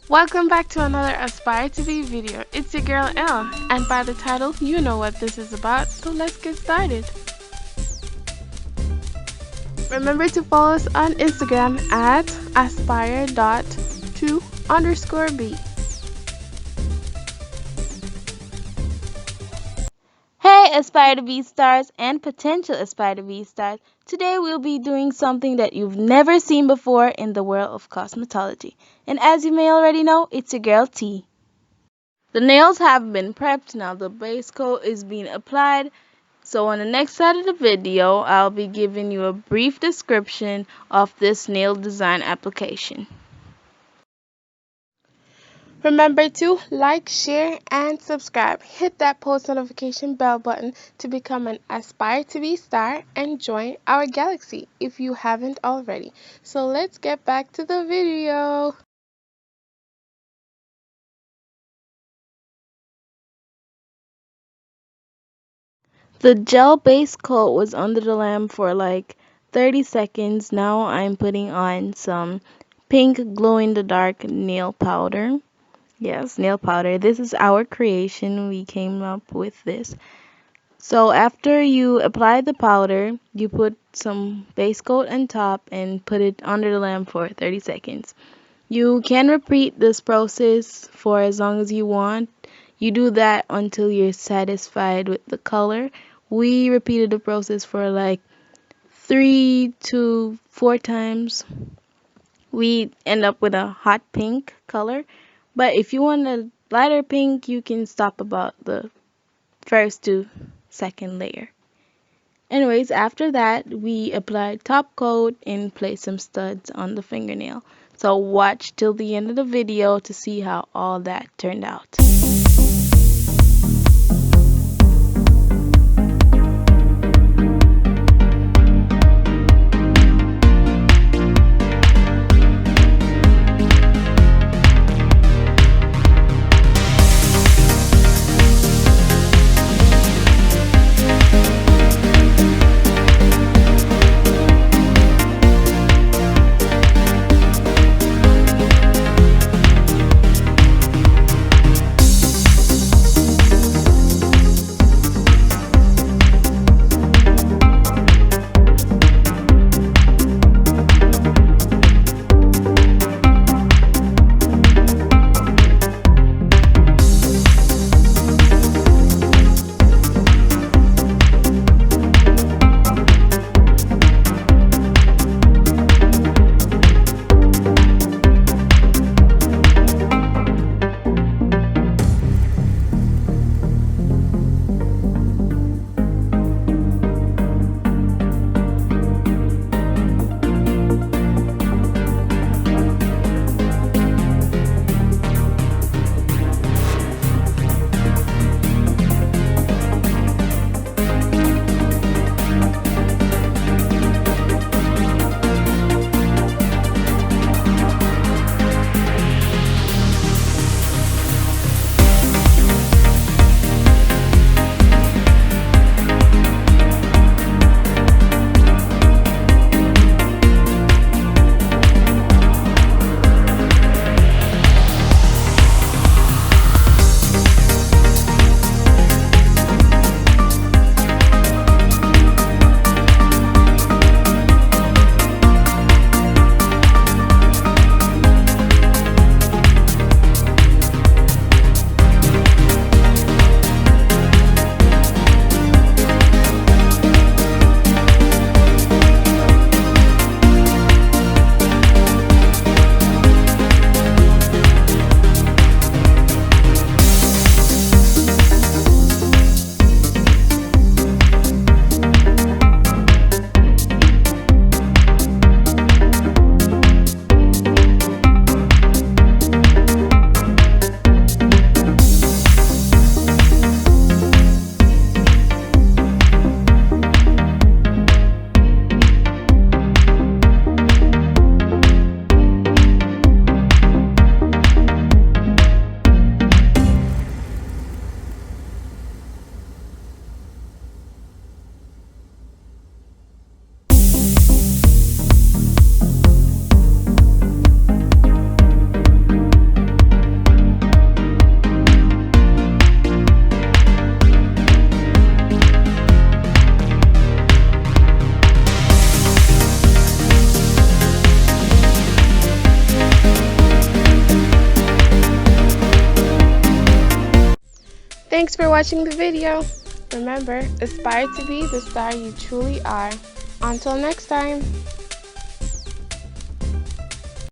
Welcome back to another Aspire to Be video. It's your girl Elle, and by the title, you know what this is about, so let's get started. Remember to follow us on Instagram at aspire.to_be. Hey, Aspire to Be stars and potential Aspire to Be stars. Today we'll be doing something that you've never seen before in the world of cosmetology. And as you may already know, it's your girl T. The nails have been prepped, now the base coat is being applied. So on the next side of the video, I'll be giving you a brief description of this nail design application. Remember to like, share, and subscribe. Hit that post notification bell button to become an Aspire to Be star and join our galaxy if you haven't already. So let's get back to the video. The gel base coat was under the lamp for like 30 seconds. Now I'm putting on some pink glow in the dark nail powder. Yes, nail powder. This is our creation. We came up with this. So after you apply the powder, you put some base coat on top and put it under the lamp for 30 seconds. You can repeat this process for as long as you want. You do that until you're satisfied with the color. We repeated the process for like 3 to 4 times. We end up with a hot pink color. But if you want a lighter pink, you can stop about the first to second layer. Anyways, after that, we applied top coat and placed some studs on the fingernail. So watch till the end of the video to see how all that turned out. Thanks for watching the video. Remember, aspire to be the star you truly are. Until next time.